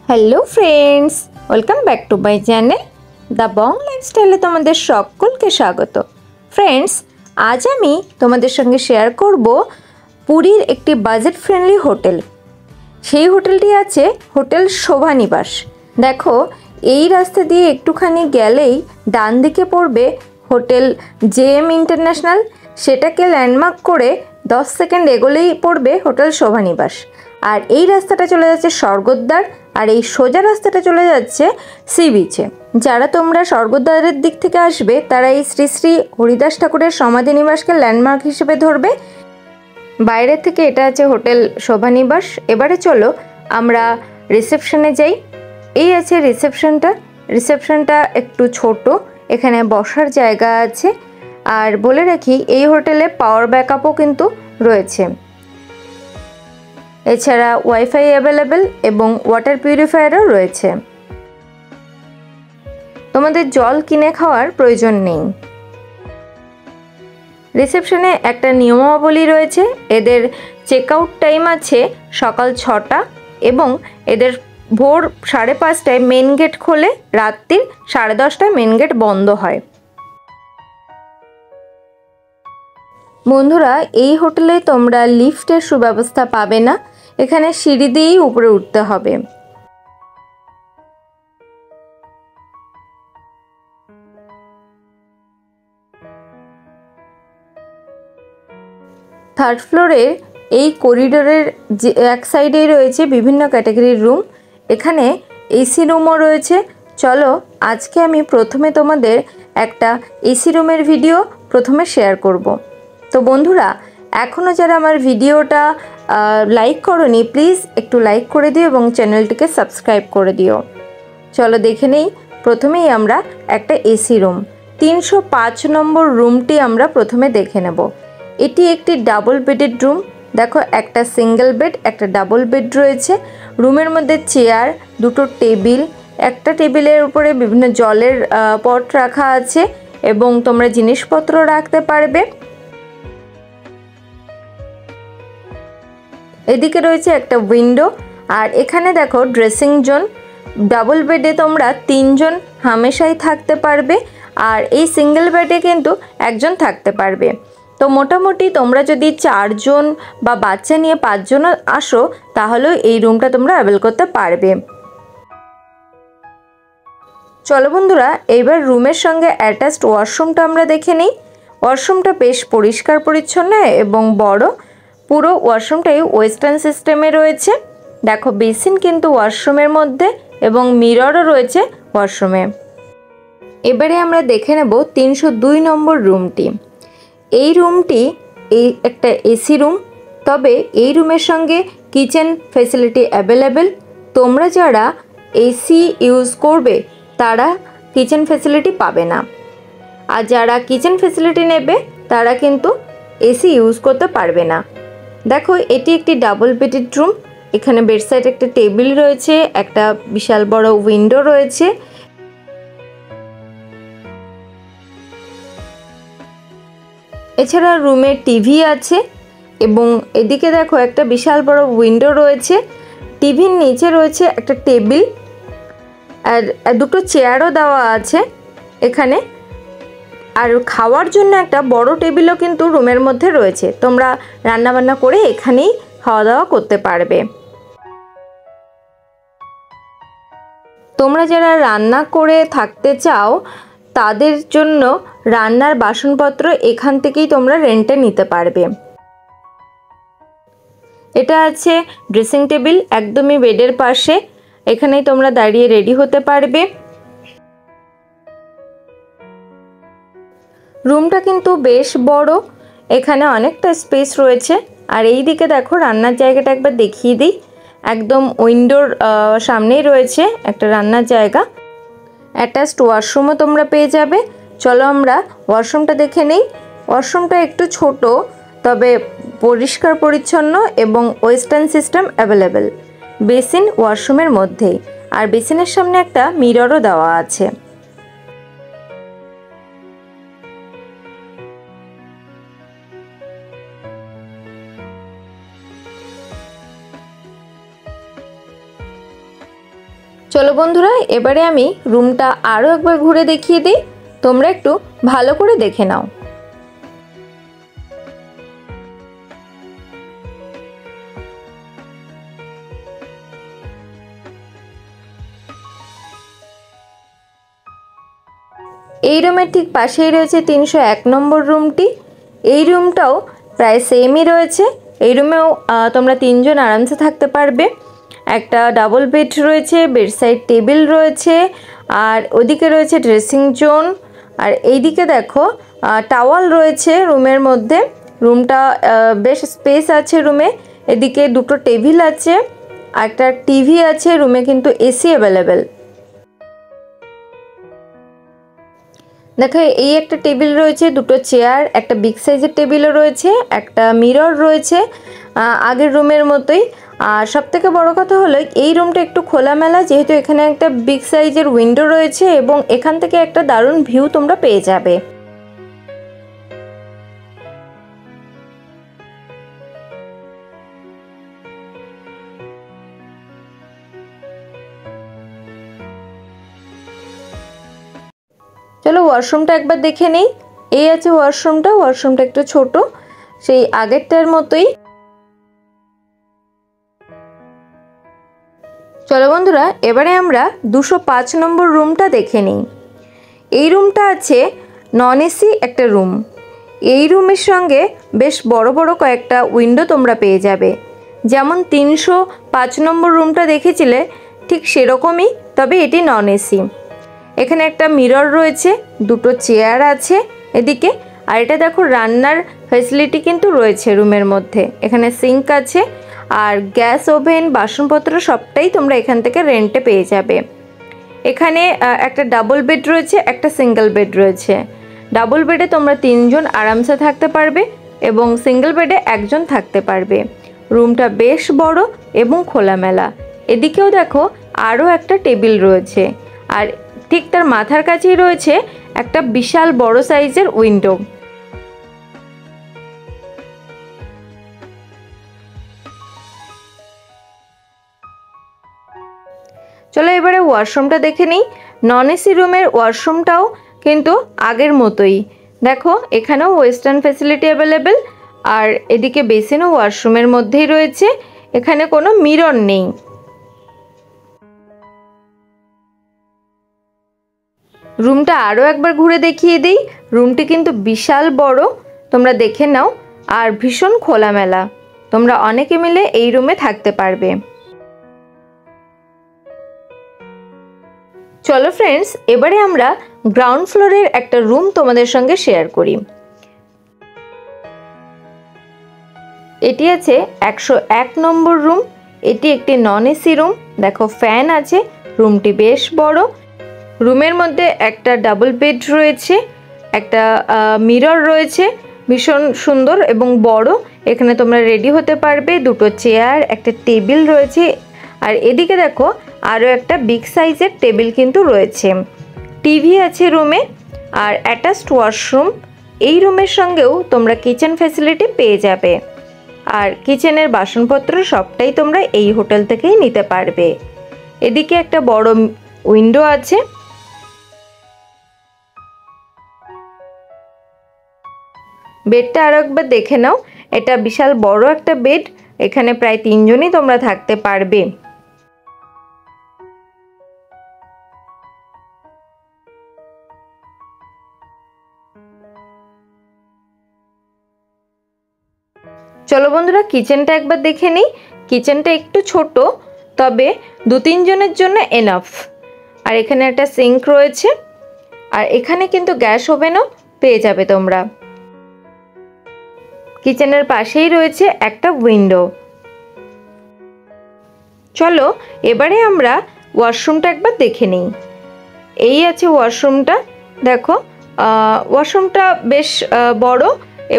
Hello friends, welcome back to my channel the bong লাইফস্টাইলে তোমাদের সকলকে স্বাগত। ফ্রেন্ডস, আজ আমি তোমাদের সঙ্গে শেয়ার করব পুরীর একটি বাজেট ফ্রেন্ডলি হোটেল। সেই হোটেলটি আছে হোটেল শোভানিবাস। দেখো, এই রাস্তা দিয়ে একটুখানি গেলেই ডান দিকে পড়বে হোটেল জেএম ইন্টারন্যাশনাল। সেটাকে ল্যান্ডমার্ক করে 10 সেকেন্ড এগোলেই পড়বে হোটেল শোভানিবাস। আর এই রাস্তাটা চলে যাচ্ছে স্বর্গদ্বার, আর এই সোজা রাস্তাটা চলে যাচ্ছে সি বিচে। যারা তোমরা স্বর্গদ্বারের দিক থেকে আসবে তারা এই শ্রী শ্রী হরিদাস ঠাকুরের সমাধি নিবাসকে ল্যান্ডমার্ক হিসেবে ধরবে। বাইরে থেকে এটা আছে হোটেল শোভানিবাস। এবারে চলো আমরা রিসেপশনে যাই। এই আছে রিসেপশনটা একটু ছোট, এখানে বসার জায়গা আছে। আর বলে রাখি, এই হোটেলে পাওয়ার ব্যাকআপও কিন্তু রয়েছে। এছাড়া ওয়াইফাই অ্যাভেলেবেল এবং ওয়াটার পিউরিফায়ারও রয়েছে। তোমাদের জল কিনে খাওয়ার প্রয়োজন নেই। রিসেপশনে একটা নিয়মাবলী রয়েছে। এদের চেক আউট টাইম আছে সকাল 6টা এবং এদের ভোর 5:30টায় মেন গেট খোলে, রাত্রির 10:30টায় মেন গেট বন্ধ হয়। বন্ধুরা, এই হোটেলে তোমরা লিফটের সুব্যবস্থা পাবে না, এখানে সিঁড়ি দিয়েই উপরে উঠতে হবে। থার্ড ফ্লোরের এই করিডোরের যে এক সাইডেই রয়েছে বিভিন্ন ক্যাটাগরির রুম। এখানে এসি রুমও রয়েছে। চলো, আজকে আমি প্রথমে তোমাদের একটা এসি রুমের ভিডিও প্রথমে শেয়ার করব। তো বন্ধুরা, এখনও যারা আমার ভিডিওটা লাইক করোনি, প্লিজ একটু লাইক করে দিও এবং চ্যানেলটিকে সাবস্ক্রাইব করে দিও। চলো দেখে নেই। প্রথমেই আমরা একটা এসি রুম 305 নম্বর রুমটি আমরা প্রথমে দেখে নেব। এটি একটি ডাবল বেডেড রুম। দেখো, একটা সিঙ্গেল বেড, একটা ডাবল বেড রয়েছে। রুমের মধ্যে চেয়ার, দুটো টেবিল, একটা টেবিলের উপরে বিভিন্ন জলের পট রাখা আছে এবং তোমরা জিনিসপত্র রাখতে পারবে। এদিকে রয়েছে একটা উইন্ডো। আর এখানে দেখো ড্রেসিং জোন। ডাবল বেডে তোমরা 3 জন হামেশাই থাকতে পারবে, আর এই সিঙ্গেল বেডে কিন্তু একজন থাকতে পারবে। তো মোটামুটি তোমরা যদি 4 জন বা বাচ্চা নিয়ে 5 জন আসো, তাহলেও এই রুমটা তোমরা অ্যাভেল করতে পারবে। চলো বন্ধুরা, এইবার রুমের সঙ্গে অ্যাটাচড ওয়াশরুমটা আমরা দেখে নিই। ওয়াশরুমটা বেশ পরিষ্কার পরিচ্ছন্ন এবং বড়। পুরো ওয়াশরুমটাই ওয়েস্টার্ন সিস্টেমে রয়েছে। দেখো, বেসিন কিন্তু ওয়াশরুমের মধ্যে এবং মিররও রয়েছে ওয়াশরুমে। এবারে আমরা দেখে নেব 302 নম্বর রুমটি। এই রুমটি একটা এসি রুম, তবে এই রুমের সঙ্গে কিচেন ফেসিলিটি অ্যাভেলেবেল। তোমরা যারা এসি ইউজ করবে তারা কিচেন ফেসিলিটি পাবে না, আর যারা কিচেন ফেসিলিটি নেবে তারা কিন্তু এসি ইউজ করতে পারবে না। দেখো, এটি একটি ডাবল বেডেড রুম। এখানে বেড সাইড একটা টেবিল রয়েছে, একটা বিশাল বড় উইন্ডো রয়েছে। এছাড়া রুমে টিভি আছে এবং এদিকে দেখো একটা বিশাল বড় উইন্ডো রয়েছে। টিভির নিচে রয়েছে একটা টেবিল, আর দুটো চেয়ারও দেওয়া আছে এখানে। আর খাওয়ার জন্য একটা বড় টেবিলও কিন্তু রুমের মধ্যে রয়েছে। তোমরা রান্নাবান্না করে এখানেই খাওয়া দাওয়া করতে পারবে। তোমরা যারা রান্না করে থাকতে চাও তাদের জন্য রান্নার বাসনপত্র এখান থেকেই তোমরা রেন্টে নিতে পারবে। এটা আছে ড্রেসিং টেবিল একদমই বেডের পাশে, এখানেই তোমরা দাঁড়িয়ে রেডি হতে পারবে। রুমটা কিন্তু বেশ বড়, এখানে অনেকটা স্পেস রয়েছে। আর এই দিকে দেখো, রান্নার জায়গাটা একবার দেখিয়ে দিই। একদম উইন্ডোর সামনেই রয়েছে একটা রান্নার জায়গা। অ্যাটাচড ওয়াশরুমও তোমরা পেয়ে যাবে। চলো আমরা ওয়াশরুমটা দেখে নেই। ওয়াশরুমটা একটু ছোট, তবে পরিষ্কার পরিচ্ছন্ন এবং ওয়েস্টার্ন সিস্টেম অ্যাভেলেবেল। বেসিন ওয়াশরুমের মধ্যেই, আর বেসিনের সামনে একটা মিররও দেওয়া আছে। চলো বন্ধুরা, এবারে আমি রুমটা আরও একবার ঘুরে দেখিয়ে দিই, তোমরা একটু ভালো করে দেখে নাও। এই রুমের ঠিক পাশেই রয়েছে 301 নম্বর রুমটি। এই রুমটাও প্রায় সেমই রয়েছে। এই রুমেও তোমরা 3 জন আরামসে থাকতে পারবে। একটা ডাবল বেড রয়েছে, বেডসাইড টেবিল রয়েছে, আর ওদিকে রয়েছে ড্রেসিং জোন, আর এইদিকে দেখো টাওয়াল রয়েছে রুমের মধ্যে। রুমটা বেশ স্পেস আছে রুমে। এদিকে দুটো টেবিল আছে, একটা টিভি আছে রুমে, কিন্তু এসি অ্যাভেলেবেল। দেখো এই একটা টেবিল রয়েছে, দুটো চেয়ার, একটা বিগ সাইজের টেবিলও রয়েছে, একটা মিরর রয়েছে আগের রুমের মতোই। আর সবথেকে বড় কথা হলো এই রুমটা একটু খোলামেলা, যেহেতু এখানে একটা বিগ সাইজের উইন্ডো রয়েছে এবং এখান থেকে একটা দারুণ ভিউ তোমরা পেয়ে যাবে। চলো ওয়াশরুমটা একবার দেখে নেই। এই আছে ওয়াশরুমটা একটু ছোট, সেই আগেরটার মতোই। চলো বন্ধুরা, এবারে আমরা 205 নম্বর রুমটা দেখে নিই। এই রুমটা আছে নন এসি একটা রুম। এই রুমের সঙ্গে বেশ বড় বড় কয়েকটা উইন্ডো তোমরা পেয়ে যাবে। যেমন 305 নম্বর রুমটা দেখেছিলে ঠিক সেরকমই, তবে এটি নন এসি। এখানে একটা মিরর রয়েছে, দুটো চেয়ার আছে এদিকে, আর এটা দেখো রান্নার ফ্যাসিলিটি কিন্তু রয়েছে রুমের মধ্যে। এখানে সিঙ্ক আছে, আর গ্যাস ওভেন বাসনপত্র সবটাই তোমরা এখান থেকে রেন্টে পেয়ে যাবে। এখানে একটা ডাবল বেড রয়েছে, একটা সিঙ্গেল বেড রয়েছে। ডাবল বেডে তোমরা 3 জন আরামসে থাকতে পারবে এবং সিঙ্গেল বেডে 1 জন থাকতে পারবে। রুমটা বেশ বড় এবং খোলামেলা। এদিকেও দেখো আরও একটা টেবিল রয়েছে, আর ঠিক তার মাথার কাছেই রয়েছে একটা বিশাল বড় সাইজের উইন্ডো। চলো এবারে ওয়াশরুমটা দেখে নিই। নন এসি রুমের ওয়াশরুমটাও কিন্তু আগের মতোই। দেখো এখানেও ওয়েস্টার্ন ফ্যাসিলিটি অ্যাভেলেবেল, আর এদিকে বেসিনও ওয়াশরুমের মধ্যেই রয়েছে। এখানে কোনো মিরর নেই। রুমটা আরও একবার ঘুরে দেখিয়ে দিই। রুমটি কিন্তু বিশাল বড়, তোমরা দেখে নাও, আর ভীষণ খোলামেলা। তোমরা অনেকে মিলে এই রুমে থাকতে পারবে। চলো ফ্রেন্ডস, এবারে আমরা গ্রাউন্ড ফ্লোরের একটা রুম তোমাদের সঙ্গে শেয়ার করি। এটি আছে 101 নম্বর রুম। এটি একটি নন এসি রুম। দেখো ফ্যান আছে, রুমটি বেশ বড়। রুমের মধ্যে একটা ডাবল বেড রয়েছে, একটা মিরর রয়েছে, ভীষণ সুন্দর এবং বড়। এখানে তোমরা রেডি হতে পারবে। দুটো চেয়ার, একটা টেবিল রয়েছে, আর এদিকে দেখো আরও একটা বিগ সাইজের টেবিল কিন্তু রয়েছে। টিভি আছে রুমে, আর অ্যাটাচড ওয়াশরুম। এই রুমের সঙ্গেও তোমরা কিচেন ফ্যাসিলিটি পেয়ে যাবে, আর কিচেনের বাসনপত্র সবটাই তোমরা এই হোটেল থেকেই নিতে পারবে। এদিকে একটা বড় উইন্ডো আছে। বেডটা আরও একবার দেখে নাও। এটা বিশাল বড় একটা বেড। এখানে প্রায় 3 জনই তোমরা থাকতে পারবে। চলো বন্ধুরা, কিচেনটা একবার দেখে নিই। কিচেনটা একটু ছোট, তবে 2-3 জনের জন্য এনাফ। আর এখানে একটা সিঙ্ক রয়েছে, আর এখানে কিন্তু গ্যাস ওভেনও পেয়ে যাবে তোমরা। কিচেনের পাশেই রয়েছে একটা উইন্ডো। চলো এবারে আমরা ওয়াশরুমটা একবার দেখে নিই। এই আছে ওয়াশরুমটা। দেখো ওয়াশরুমটা বেশ বড়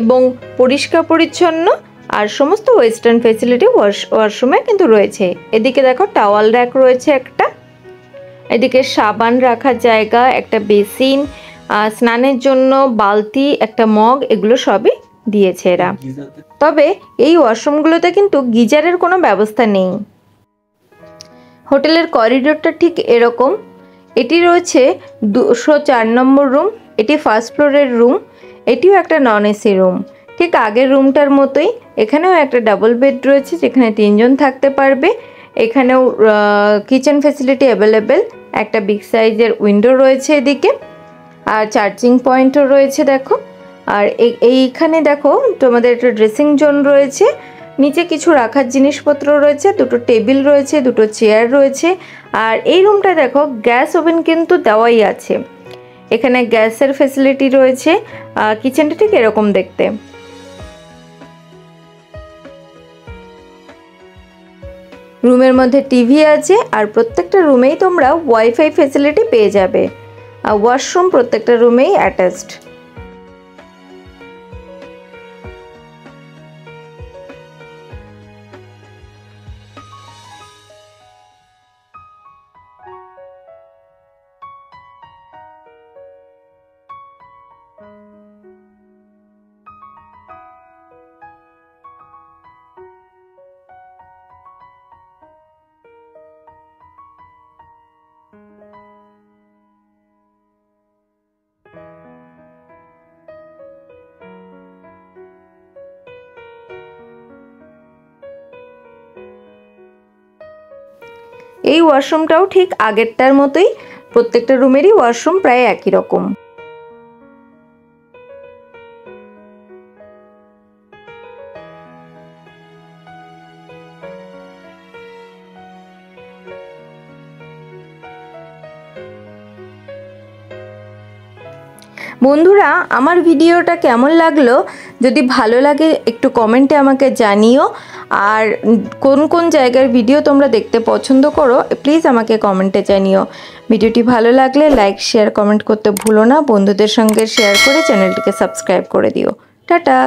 এবং পরিষ্কার পরিচ্ছন্ন, আর সমস্ত ওয়েস্টার্ন ফ্যাসিলিটি ওয়াশরুমে কিন্তু রয়েছে। এদিকে দেখো টাওয়াল র্যাক রয়েছে একটা, এদিকে সাবান রাখার জায়গা, একটা বেসিন, স্নানের জন্য বালতি, একটা মগ, এগুলো সবই দিয়েছে এরা। তবে এই ওয়াশরুমগুলোতে কিন্তু গিজারের কোনো ব্যবস্থা নেই। হোটেলের করিডোরটা ঠিক এরকম। এটি রয়েছে 204 নম্বর রুম। এটি ফার্স্ট ফ্লোরের রুম। এটিও একটা নন এসি রুম, ঠিক আগের রুমটার মতোই। এখানেও একটা ডাবল বেড রয়েছে যেখানে 3 জন থাকতে পারবে। এখানেও কিচেন ফ্যাসিলিটি অ্যাভেলেবেল। একটা বিগ সাইজের উইন্ডো রয়েছে এদিকে, আর চার্জিং পয়েন্টও রয়েছে দেখো। আর এইখানে দেখো তোমাদের একটা ড্রেসিং জোন রয়েছে, নিচে কিছু রাখার জিনিসপত্র রয়েছে, দুটো টেবিল রয়েছে, দুটো চেয়ার রয়েছে। আর এই রুমটা দেখো গ্যাস ওভেন কিন্তু দেওয়াই আছে, এখানে গ্যাসের ফ্যাসিলিটি রয়েছে। কিচেনটা ঠিক এরকম দেখতে। রুমের মধ্যে টিভি আছে, আর প্রত্যেকটা রুমেই তোমরা ওয়াইফাই ফ্যাসিলিটি পেয়ে যাবে। আর ওয়াশরুম প্রত্যেকটা রুমেই অ্যাটাচড। এই ওয়াশরুমটাও ঠিক আগেরটার মতোই, প্রত্যেকটা রুমেরই ওয়াশরুম প্রায় একই রকম। বন্ধুরা, আমার ভিডিওটা কেমন লাগলো যদি ভালো লাগে একটু কমেন্টে আমাকে জানিও। আর কোন কোন জায়গার ভিডিও তোমরা দেখতে পছন্দ করো প্লিজ আমাকে কমেন্টে জানিও। ভিডিওটি ভালো লাগলে লাইক শেয়ার কমেন্ট করতে ভুলো না। বন্ধুদের সঙ্গে শেয়ার করে চ্যানেলটিকে সাবস্ক্রাইব করে দিও। টাটা।